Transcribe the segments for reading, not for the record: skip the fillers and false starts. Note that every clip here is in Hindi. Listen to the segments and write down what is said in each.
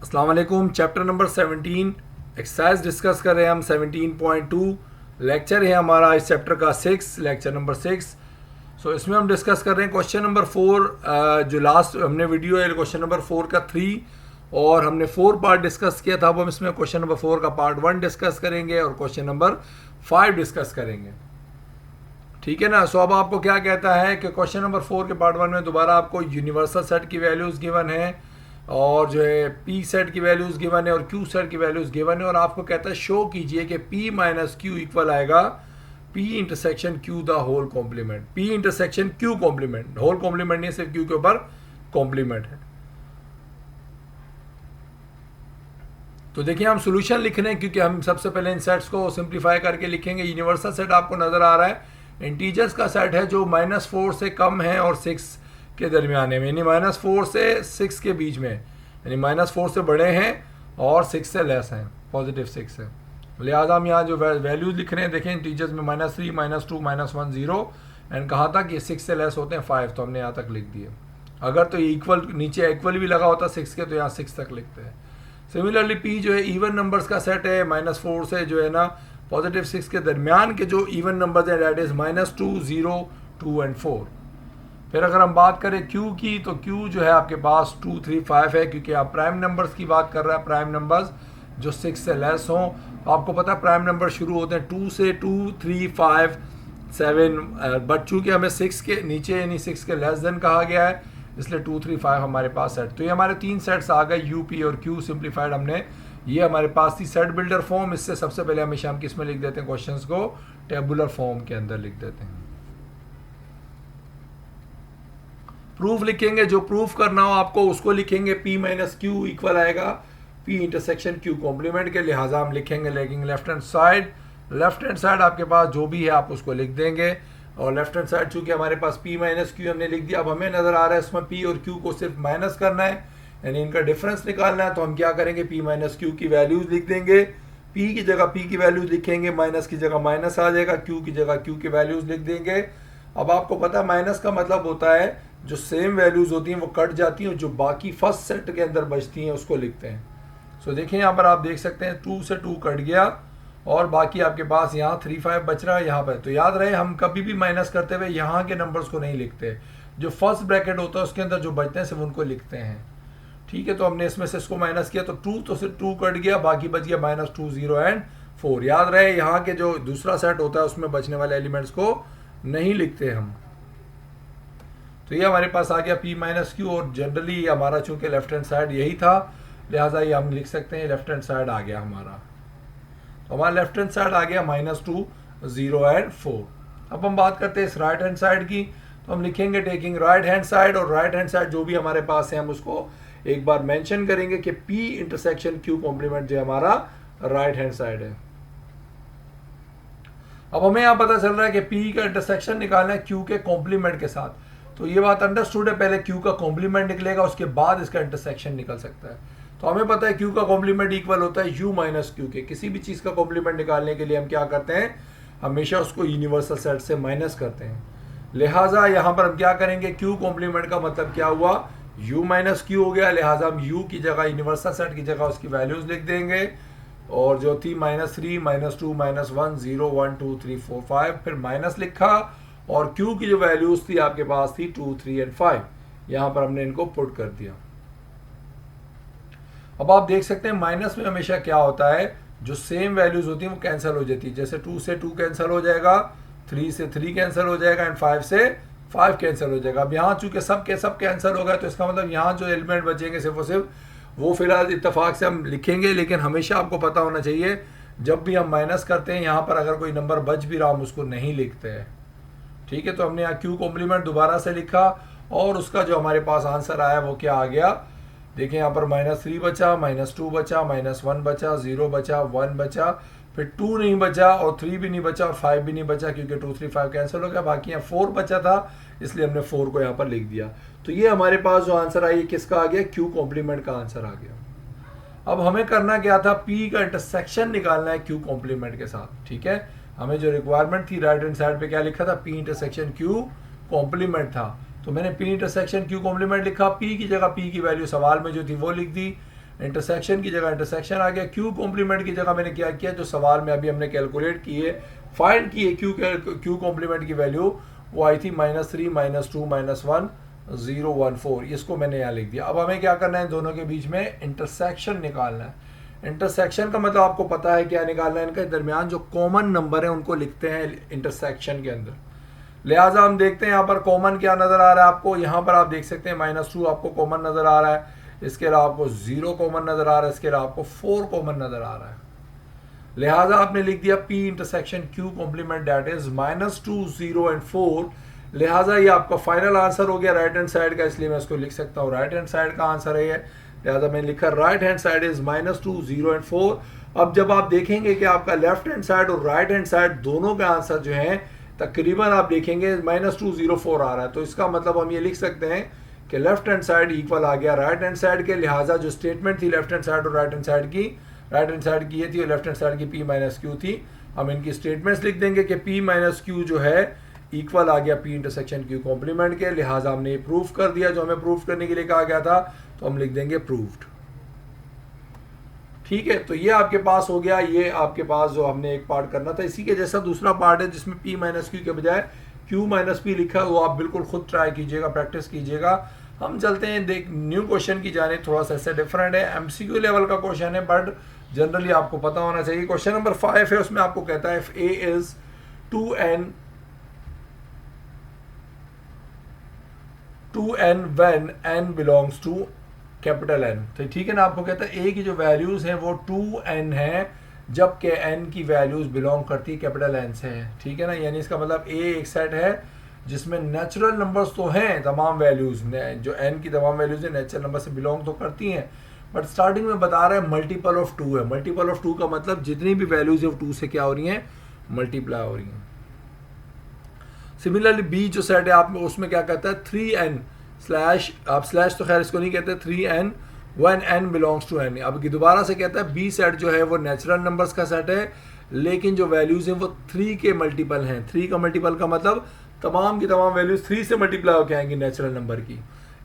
अस्सलाम वालेकुम। चैप्टर नंबर 17 एक्सरसाइज डिस्कस कर रहे हैं हम 17.2। लेक्चर है हमारा इस चैप्टर का 6, लेक्चर नंबर 6। इसमें हम डिस्कस कर रहे हैं क्वेश्चन नंबर 4। जो लास्ट हमने वीडियो है क्वेश्चन नंबर 4 का 3 और हमने 4 पार्ट डिस्कस किया था। अब हम इसमें क्वेश्चन नंबर 4 का पार्ट 1 डिस्कस करेंगे और क्वेश्चन नंबर 5 डिस्कस करेंगे। ठीक है ना। अब आपको क्या कहता है कि क्वेश्चन नंबर 4 के पार्ट 1 में दोबारा आपको यूनिवर्सल सेट की वैल्यूज़ गिवन है और जो है पी सेट की वैल्यूज़ गिवन है और क्यू सेट की वैल्यूज़ गिवन है, और आपको कहता है शो कीजिए कि पी माइनस क्यू इक्वल आएगा P intersection Q the whole complement. P intersection Q complement, whole complement नहीं, सिर्फ क्यू के ऊपर कॉम्प्लीमेंट है। तो देखिए हम सोल्यूशन लिख रहे हैं क्योंकि हम सबसे पहले इन सेट्स को सिंप्लीफाई करके लिखेंगे। यूनिवर्सल सेट आपको नज़र आ रहा है, इंटीजर्स का सेट है जो -4 से कम है और 6 के दरमियान है, यानी -4 से 6 के बीच में, यानी -4 से बड़े हैं और 6 से लेस हैं, पॉजिटिव 6 है। लिहाजा हम यहाँ जो वैल्यूज लिख रहे हैं देखें, इंटीजर्स में -3, -2, -1, 0 एंड कहा था कि 6 से लेस होते हैं 5, तो हमने यहाँ तक लिख दिए। अगर तो ये इक्वल नीचे इक्वल भी लगा होता 6 के तो यहाँ 6 तक लिखते हैं। सिमिलरली पी जो है इवन नंबर्स का सेट है, -4 से जो है ना पॉजिटिव 6 के दरमियान के जो इवन नंबर्स हैं डैट इज -2, 0, 2 एंड 4। फिर अगर हम बात करें क्यू की, तो क्यू जो है आपके पास 2, 3, 5 है क्योंकि आप प्राइम नंबर्स की बात कर रहे हैं, प्राइम नंबर्स जो 6 से लेस हों। तो आपको पता है प्राइम नंबर शुरू होते हैं 2 से, 2, 3, 5, 7, बट चूँकि हमें 6 के नीचे यानी 6 के लेस देन कहा गया है, इसलिए 2, 3, 5 हमारे पास सेट। तो ये हमारे 3 सेट्स आ गए, यू, पी और क्यू सिंप्लीफाइड हमने, ये हमारे पास थी सेट बिल्डर फॉर्म। इससे सबसे पहले हमेशा हम किस में लिख देते हैं, क्वेश्चंस को टेबुलर फॉर्म के अंदर लिख देते हैं। प्रूफ लिखेंगे, जो प्रूफ करना हो आपको उसको लिखेंगे, पी माइनस क्यू इक्वल आएगा पी इंटरसेक्शन क्यू कॉम्प्लीमेंट के, लिहाजा हम लिखेंगे लेकिन लेफ्ट हैंड साइड आपके पास जो भी है आप उसको लिख देंगे। और लेफ्ट हैंड साइड चूंकि हमारे पास p माइनस क्यू हमने लिख दिया, अब हमें नजर आ रहा है इसमें p और q को सिर्फ माइनस करना है, यानी इनका डिफरेंस निकालना है। तो हम क्या करेंगे, p माइनस क्यू की वैल्यूज लिख देंगे, p की जगह p की वैल्यूज लिखेंगे, माइनस की जगह माइनस आ जाएगा, q की जगह q की वैल्यूज लिख देंगे। अब आपको पता है माइनस का मतलब होता है जो सेम वैल्यूज होती हैं वो कट जाती हैं और जो बाकी फर्स्ट सेट के अंदर बचती हैं उसको लिखते हैं। देखिए यहाँ पर आप देख सकते हैं 2 से 2 कट गया और बाकी आपके पास यहाँ 3, 5 बच रहा है यहाँ पर। तो याद रहे हम कभी भी माइनस करते हुए यहाँ के नंबर्स को नहीं लिखते, जो फर्स्ट ब्रैकेट होता है उसके अंदर जो बचते हैं सिर्फ उनको लिखते हैं। ठीक है, तो हमने इसमें से इसको माइनस किया तो 2 तो सिर्फ 2 कट गया, बाकी बच गया -2, 0 एंड 4। याद रहे यहाँ के जो दूसरा सेट होता है उसमें बचने वाले एलिमेंट्स को नहीं लिखते हम। तो ये हमारे पास आ गया p माइनस क्यू, और जनरली हमारा चूंकि लेफ्ट हैंड साइड यही था लिहाजा ये हम लिख सकते हैं लेफ्ट हैंड साइड आ गया हमारा। तो हमारा लेफ्ट हैंड साइड आ गया -2, 0 एंड 4। अब हम बात करते हैं इस राइट हैंड साइड की, तो हम लिखेंगे टेकिंग राइट हैंड साइड, और राइट हैंड साइड जो भी हमारे पास है हम उसको एक बार मेंशन करेंगे कि p इंटरसेक्शन q कॉम्प्लीमेंट जो हमारा राइट हैंड साइड है। अब हमें यहाँ पता चल रहा है कि p का इंटरसेक्शन निकालना है q के कॉम्प्लीमेंट के साथ। तो ये बात अंडरस्टूड है, पहले q का कॉम्प्लीमेंट निकलेगा उसके बाद इसका इंटरसेक्शन निकल सकता है। तो हमें पता है q का कॉम्प्लीमेंट इक्वल होता है u माइनस क्यू के। किसी भी चीज़ का कॉम्प्लीमेंट निकालने के लिए हम क्या करते हैं, हमेशा उसको यूनिवर्सल सेट से माइनस करते हैं। लिहाजा यहाँ पर हम क्या करेंगे, q कॉम्प्लीमेंट का मतलब क्या हुआ, u माइनस क्यू हो गया, लिहाजा हम u की जगह यूनिवर्सल सेट की जगह उसकी वैल्यूज लिख देंगे, और जो थी -3, -2, -1, 0, 1, 2, 3, 4, 5, फिर माइनस लिखा, और q की जो वैल्यूज थी आपके पास थी 2, 3 एंड 5, यहाँ पर हमने इनको पुट कर दिया। अब आप देख सकते हैं माइनस में हमेशा क्या होता है, जो सेम वैल्यूज होती हैं वो कैंसिल हो जाती है। जैसे 2 से 2 कैंसिल हो जाएगा, 3 से 3 कैंसिल हो जाएगा एंड 5 से 5 कैंसिल हो जाएगा। अब यहाँ चूंकि सब कैंसिल हो गया तो इसका मतलब यहाँ जो एलिमेंट बचेंगे सिर्फ और सिर्फ वो फिलहाल इत्तेफाक से हम लिखेंगे, लेकिन हमेशा आपको पता होना चाहिए जब भी हम माइनस करते हैं यहाँ पर अगर कोई नंबर बच भी रहा हम उसको नहीं लिखते हैं। ठीक है, तो हमने यहाँ क्यू कॉम्प्लीमेंट दोबारा से लिखा और उसका जो हमारे पास आंसर आया वो क्या आ गया, देखिए यहाँ पर -3 बचा, -2 बचा, -1 बचा, 0 बचा, 1 बचा, फिर 2 नहीं बचा और 3 भी नहीं बचा और 5 भी नहीं बचा क्योंकि 2, 3, 5 कैंसिल हो गया। बाकी यहाँ 4 बचा था इसलिए हमने 4 को यहाँ पर लिख दिया। तो ये हमारे पास जो आंसर आई किसका आ गया, क्यू कॉम्प्लीमेंट का आंसर आ गया। अब हमें करना क्या था, p का इंटरसेक्शन निकालना है q कॉम्प्लीमेंट के साथ। ठीक है, हमें जो रिक्वायरमेंट थी राइट हैंड साइड पे क्या लिखा था, p इंटरसेक्शन q कॉम्प्लीमेंट था। तो मैंने p इंटरसेक्शन q कॉम्प्लीमेंट लिखा, p की जगह p की वैल्यू सवाल में जो थी वो लिख दी, इंटरसेक्शन की जगह इंटरसेक्शन आ गया, क्यू कॉम्प्लीमेंट की जगह मैंने क्या किया, जो सवाल में अभी हमने कैलकुलेट किए फाइंड किए क्यू कॉम्प्लीमेंट की वैल्यू, वो आई थी -3 -2 -1 014, इसको मैंने यहाँ लिख दिया। अब हमें क्या करना है, दोनों के बीच में इंटरसेक्शन निकालना है। इंटरसेक्शन का मतलब आपको पता है क्या निकालना है, इनके दरमियान जो कॉमन नंबर है उनको लिखते हैं इंटरसेक्शन के अंदर। लिहाजा हम देखते हैं यहाँ पर कॉमन क्या नज़र आ रहा है आपको, यहाँ पर आप देख सकते हैं -2 आपको कॉमन नज़र आ रहा है, इसके अलावा आपको 0 कॉमन नज़र आ रहा है, इसके अलावा आपको 4 कॉमन नज़र आ रहा है। लिहाजा आपने लिख दिया P intersection Q complement that is -2 0 and 4। लिहाजा ये आपका फाइनल आंसर हो गया राइट हैंड साइड का, इसलिए मैं इसको लिख सकता हूँ राइट हैंड साइड का आंसर है ये। लिहाजा मैंने लिखा right hand side is -2 0 and 4। अब जब आप देखेंगे कि आपका लेफ्ट हैंड साइड और राइट हैंड साइड दोनों का आंसर जो है तकरीबन आप देखेंगे -2 0 4 आ रहा है, तो इसका मतलब हम ये लिख सकते हैं कि लेफ्ट हैंड साइड इक्वल आ गया राइट हैंड साइड के। लिहाजा जो स्टेटमेंट थी लेफ्ट हैंड साइड और राइट हैंड साइड की, राइट हैंड साइड की ये थी और लेफ्ट हैंड साइड की P माइनस क्यू थी। हम इनकी स्टेटमेंट्स लिख देंगे कि P माइनस क्यू जो है इक्वल आ गया P इंटरसेक्शन Q कॉम्प्लीमेंट के। लिहाजा हमने ये प्रूफ कर दिया जो हमें प्रूफ करने के लिए कहा गया था, तो हम लिख देंगे प्रूव्ड। ठीक है, तो ये आपके पास हो गया, ये आपके पास जो हमने एक पार्ट करना था। इसी के जैसा दूसरा पार्ट है जिसमें P माइनस क्यू के बजाय Q माइनस P लिखा है, वो आप बिल्कुल खुद ट्राई कीजिएगा, प्रैक्टिस कीजिएगा। हम चलते हैं देख न्यू क्वेश्चन की जाने, थोड़ा सा ऐसे डिफरेंट है, MCQ लेवल का क्वेश्चन है बट जनरली आपको पता होना चाहिए। क्वेश्चन नंबर 5 है, उसमें आपको कहता है if A is 2n when n belongs to capital N। तो ठीक है ना, आपको कहता है A की जो वैल्यूज हैं वो 2n है जबकि n की वैल्यूज बिलोंग करती है कैपिटल N से है। ठीक है ना, यानी इसका मतलब A एक सेट है जिसमें नेचुरल नंबर्स तो हैं, तमाम वैल्यूज जो n की तमाम वैल्यूज है नेचुरल नंबर से बिलोंग तो करती हैं, बट स्टार्टिंग में बता रहा है मल्टीपल ऑफ 2 है। मल्टीपल ऑफ 2 का मतलब जितनी भी वैल्यूज है वो 2 से क्या हो रही हैं, मल्टीप्लाई हो रही हैं। सिमिलरली B जो सेट है आप उसमें क्या कहता है 3n स्लैश, आप स्लैश तो खैर इसको नहीं कहते, 3n when n belongs to n। अब दोबारा से कहता है B सेट जो है वो नेचुरल नंबर्स का सेट है, लेकिन जो वैल्यूज हैं वो 3 के मल्टीपल हैं। 3 का मल्टीपल का मतलब तमाम की तमाम वैल्यूज 3 से मल्टीप्लाई होकर आएंगी नेचुरल नंबर की।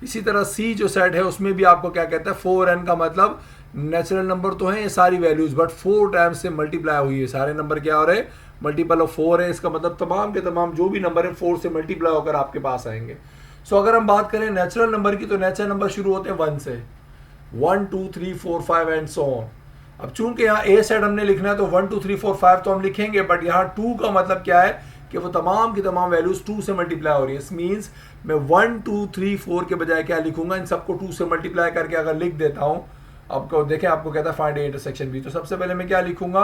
इसी तरह C जो सेट है उसमें भी आपको क्या कहता है 4n का मतलब नेचुरल नंबर तो हैं ये सारी वैल्यूज, बट 4 टाइम्स से मल्टीप्लाई हुई है, सारे नंबर क्या हो रहे हैं, मल्टीपल ऑफ 4 है। इसका मतलब तमाम के तमाम जो भी नंबर है 4 से मल्टीप्लाई होकर आपके पास आएंगे। सो अगर हम बात करें नेचुरल नंबर की, तो नेचुरल नंबर शुरू होते हैं 1 से, 1 2 3 4 5 एंड सो ऑन। अब चूंकि यहाँ A सेट हमने लिखना है तो 1 2 3 4 5 तो हम लिखेंगे, बट यहाँ 2 का मतलब क्या है कि वो तमाम की तमाम वैल्यूज 2 से मल्टीप्लाई हो रही है। इस मीन्स मैं 1 2 3 4 के बजाय क्या लिखूंगा, इन सबको 2 से मल्टीप्लाई करके अगर लिख देता हूँ, आपको देखें आपको कहता है फाइंड A इंटरसेक्शन B, तो सबसे पहले मैं क्या लिखूंगा,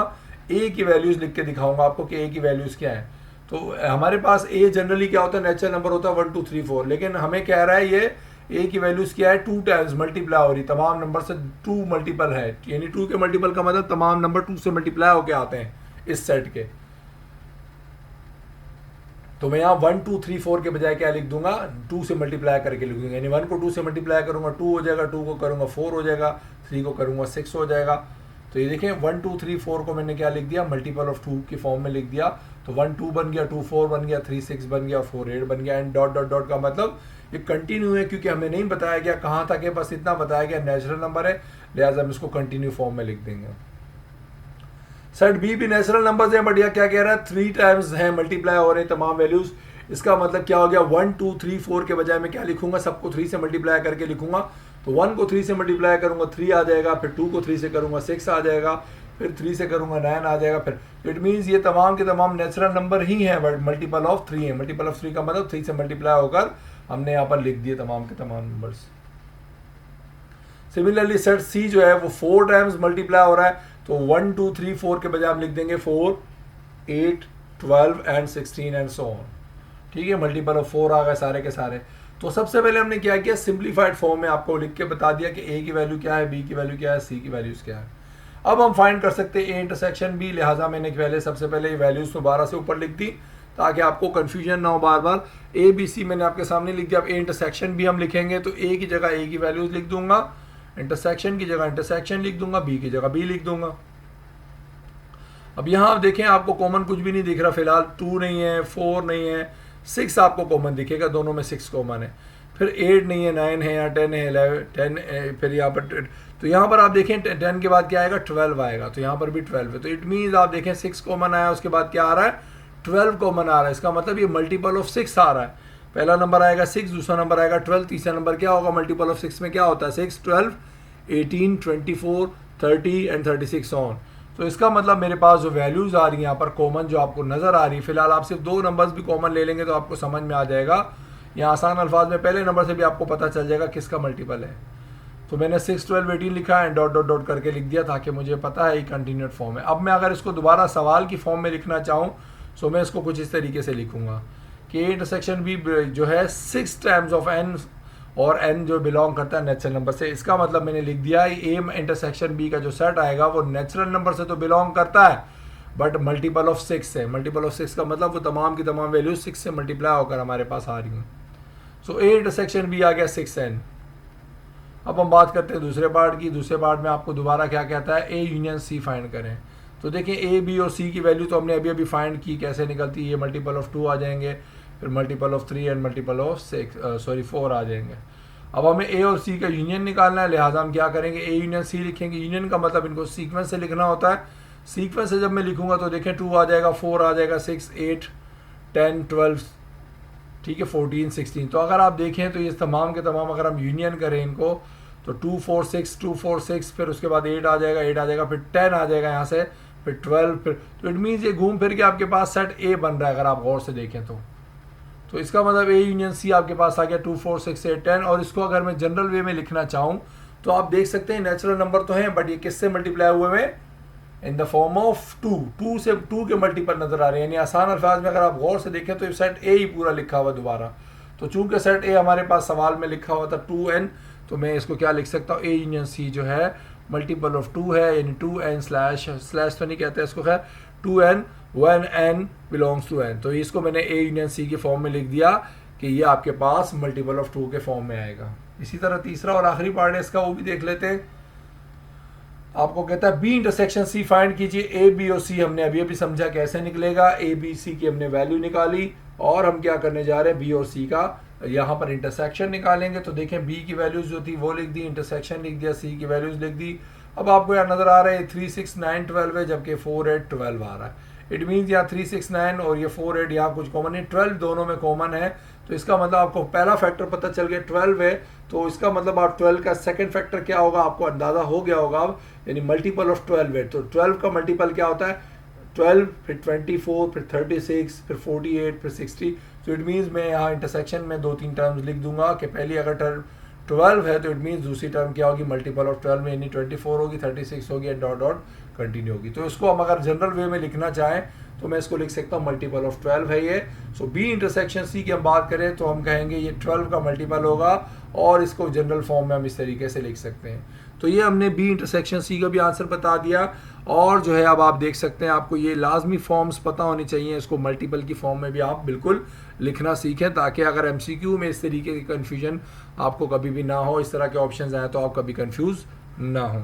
A की वैल्यूज लिख के दिखाऊंगा आपको कि A की वैल्यूज क्या है। तो हमारे पास A जनरली क्या होता है, नेचुरल नंबर होता है 1 2 3 4, लेकिन हमें कह रहा है ये A की वैल्यूज क्या है, 2 टाइम्स मल्टीप्लाई हो रही, तमाम नंबर से 2 मल्टीपल है, यानी 2 के मल्टीपल का मतलब तमाम नंबर 2 से मल्टीप्लाई होके आते हैं इस सेट के। तो मैं यहाँ 1 2 3 4 के बजाय क्या लिख दूंगा, 2 से मल्टीप्लाई करके लिख दूंगा, यानी 1 को 2 से मल्टीप्लाई करूंगा 2 हो जाएगा, 2 को करूंगा 4 हो जाएगा, 3 को करूंगा 6 हो जाएगा। तो ये देखें 1 2 3 4 को मैंने क्या लिख दिया, मल्टीपल ऑफ 2 के फॉर्म में लिख दिया। तो 1 2 बन गया, 2 4 बन गया, 3 6 बन गया, 4 8 बन गया, एंड डॉट डॉट डॉट का मतलब ये कंटिन्यू है, क्योंकि हमें नहीं बताया गया कहाँ तक है, बस इतना बताया गया नेचुरल नंबर है, लिहाजा हम इसको कंटिन्यू फॉर्म में लिख देंगे। सेट बी भी नेचुरल नंबर्स हैं, बट यह क्या कह रहा है 3 टाइम्स हैं मल्टीप्लाई हो रहे हैं तमाम वैल्यूज। इसका मतलब क्या हो गया, 1 2 3 4 के बजाय मैं क्या लिखूंगा, सबको 3 से मल्टीप्लाई करके लिखूंगा। तो 1 को 3 से मल्टीप्लाई करूंगा 3 आ जाएगा, फिर 2 को 3 से करूंगा 6 आ जाएगा, फिर 3 से करूंगा 9 आ जाएगा। फिर इट मीन्स ये तमाम के तमाम नेचुरल नंबर ही हैं, बट मल्टीपल ऑफ 3 है। मल्टीपल ऑफ 3 का मतलब 3 से मल्टीप्लाई होकर हमने यहाँ पर लिख दिए तमाम के तमाम नंबर्स। सिमिलरली सेट सी जो है वो 4 टाइम्स मल्टीप्लाई हो रहा है, तो 1 2 3 4 के बजाय हम लिख देंगे 4 8 12 एंड 16 एंड सो ऑन। ठीक है, मल्टीपल ऑफ 4 आ गए सारे के सारे। तो सबसे पहले हमने क्या किया, सिंप्लीफाइड फॉर्म में आपको लिख के बता दिया कि A की वैल्यू क्या है, B की वैल्यू क्या है, C की वैल्यूज क्या है। अब हम फाइंड कर सकते हैं A इंटरसेक्शन B, लिहाजा मैंने पहले सबसे पहले वैल्यूज दोबारा से ऊपर लिख दी ताकि आपको कंफ्यूजन ना हो बार बार। A B C मैंने आपके सामने लिख दिया। अब A इंटरसेक्शन B हम लिखेंगे तो A की जगह A की वैल्यूज लिख दूंगा, इंटरसेक्शन की जगह इंटरसेक्शन लिख दूंगा, B की जगह B लिख दूंगा। अब यहाँ आप देखें आपको कॉमन कुछ भी नहीं दिख रहा फिलहाल, 2 नहीं है, 4 नहीं है, 6 आपको कॉमन दिखेगा, दोनों में 6 कॉमन है। फिर 8 नहीं है, 9 है, या 10 है, 11 10 फिर यहाँ पर तो यहाँ पर आप देखें 10 के बाद क्या आएगा, 12 आएगा, तो यहाँ पर भी 12 है। तो इट मीन्स आप देखें 6 कॉमन आया, उसके बाद क्या आ रहा है, 12 कॉमन आ रहा है। इसका मतलब ये मल्टीपल ऑफ 6 आ रहा है। पहला नंबर आएगा 6, दूसरा नंबर आएगा 12, तीसरा नंबर क्या होगा, मल्टीपल ऑफ 6 में क्या होता है, 6 12 18 24 30 एंड 36 ऑन। तो इसका मतलब मेरे पास जो वैल्यूज़ आ रही हैं यहाँ पर कॉमन जो आपको नज़र आ रही है, फिलहाल आप सिर्फ 2 नंबर्स भी कॉमन ले लेंगे तो आपको समझ में आ जाएगा। यहाँ आसान अल्फाज में पहले नंबर से भी आपको पता चल जाएगा किसका मल्टीपल है। तो मैंने 6 12 18 लिखा है, डॉट डॉट डॉट करके लिख दिया ताकि मुझे पता है ये कंटिन्यूड फॉर्म है। अब मैं अगर इसको दोबारा सवाल की फॉर्म में लिखना चाहूँ तो मैं इसको कुछ इस तरीके से लिखूँगा कि ए इंटरसेक्शन बी जो है 6 टाइम्स ऑफ एन, और n जो बिलोंग करता है नेचुरल नंबर से। इसका मतलब मैंने लिख दिया ए इंटरसेक्शन बी का जो सेट आएगा वो नेचुरल नंबर से तो बिलोंग करता है बट मल्टीपल ऑफ 6 है। मल्टीपल ऑफ 6 का मतलब वो तमाम की तमाम वैल्यूज 6 से मल्टीप्लाई होकर हमारे पास आ रही हैं। सो ए इंटरसेक्शन बी आ गया 6n। अब हम बात करते हैं दूसरे पार्ट की। दूसरे पार्ट में आपको दोबारा क्या कहता है, ए यूनियन सी फाइंड करें। तो देखिए ए बी और सी की वैल्यू तो हमने अभी अभी फाइंड की, कैसे निकलती है, ये मल्टीपल ऑफ 2 आ जाएंगे, फिर multiple of 3 and multiple of 4 आ जाएंगे। अब हमें ए और सी का यूनियन निकालना है, लिहाजा हम क्या करेंगे, ए यूनियन सी लिखेंगे। यूनियन का मतलब इनको सीक्वेंस से लिखना होता है। सीक्वेंस से जब मैं लिखूंगा तो देखें 2 आ जाएगा, 4 आ जाएगा, 6 8 10 12, ठीक है, 14 16। तो अगर आप देखें तो ये तमाम के तमाम अगर हम यूनियन करें इनको तो 2 4 6 2 4 6, फिर उसके बाद 8 आ जाएगा, 8 आ जाएगा, फिर 10 आ जाएगा यहाँ से, फिर 12, फिर तो इट मीन्स ये घूम फिर के आपके पास सेट ए बन रहा है अगर आप गौर से देखें तो इसका मतलब ए यूनियन सी आपके पास आ गया 2 4 6 8 10। और इसको अगर मैं जनरल वे में लिखना चाहूँ तो आप देख सकते हैं नेचुरल नंबर तो हैं बट ये किससे मल्टीप्लाई हुए हैं, इन द फॉर्म ऑफ 2 से 2 के मल्टीपल नजर आ रहे हैं। यानी आसान अल्फाज में अगर आप गौर से देखें तो ये सेट ए ही पूरा लिखा हुआ दोबारा। तो चूंकि सेट ए हमारे पास सवाल में लिखा हुआ था 2n, तो मैं इसको क्या लिख सकता हूँ, ए यूनियन सी जो है मल्टीपल ऑफ 2 है, यानी 2n स्लैश तो नहीं कहते इसको, खैर 2n when n belongs to n। तो इसको मैंने ए यूनियन सी के फॉर्म में लिख दिया कि ये आपके पास मल्टीपल ऑफ 2 के फॉर्म में आएगा। इसी तरह तीसरा और आखिरी पार्ट है इसका, वो भी देख लेते हैं। आपको कहता है बी इंटरसेक्शन सी फाइंड कीजिए। ए बी और सी हमने अभी अभी समझा कैसे निकलेगा। ए बी सी की हमने वैल्यू निकाली और हम क्या करने जा रहे हैं, बी और सी का यहाँ पर इंटरसेक्शन निकालेंगे। तो देखें बी की वैल्यूज जो थी वो लिख दी, इंटरसेक्शन लिख दिया, सी की वैल्यूज लिख दी। अब आपको यहाँ नजर आ रहा है 3 6 9 12 है, जबकि 4 8 12 आ रहा है। इट मीन्स यहाँ 3 6 9 और ये 4 8 यहाँ कुछ कॉमन है, 12 दोनों में कॉमन है। तो इसका मतलब आपको पहला फैक्टर पता चल गया 12 है, तो इसका मतलब आप 12 का सेकंड फैक्टर क्या होगा आपको अंदाजा हो गया होगा अब, यानी मल्टीपल ऑफ 12 है। तो 12 का मल्टीपल क्या होता है, 12 फिर 24 फिर 36 फिर 48 फिर 60। तो इट मीन्स मैं यहाँ इंटरसेक्शन में 2-3 टर्म्स लिख दूंगा कि पहली अगर टर्म 12 है तो इट मीन्स दूसरी टर्म क्या होगी, मल्टीपल ऑफ 12 में, यानी 24 होगी, 36 होगी, डॉट डॉट कंटिन्यू होगी। तो इसको हम अगर जनरल वे में लिखना चाहें तो मैं इसको लिख सकता हूँ मल्टीपल ऑफ 12 है ये। सो बी इंटरसेक्शन सी की हम बात करें तो हम कहेंगे ये 12 का मल्टीपल होगा और इसको जनरल फॉर्म में हम इस तरीके से लिख सकते हैं। तो ये हमने बी इंटरसेक्शन सी का भी आंसर बता दिया। और जो है अब आप देख सकते हैं आपको ये लाजमी फॉर्म्स पता होनी चाहिए, इसको मल्टीपल की फॉर्म में भी आप बिल्कुल लिखना सीखें ताकि अगर एमसीक्यू में इस तरीके की कन्फ्यूजन आपको कभी भी ना हो, इस तरह के ऑप्शंस आए तो आप कभी कंफ्यूज ना हो।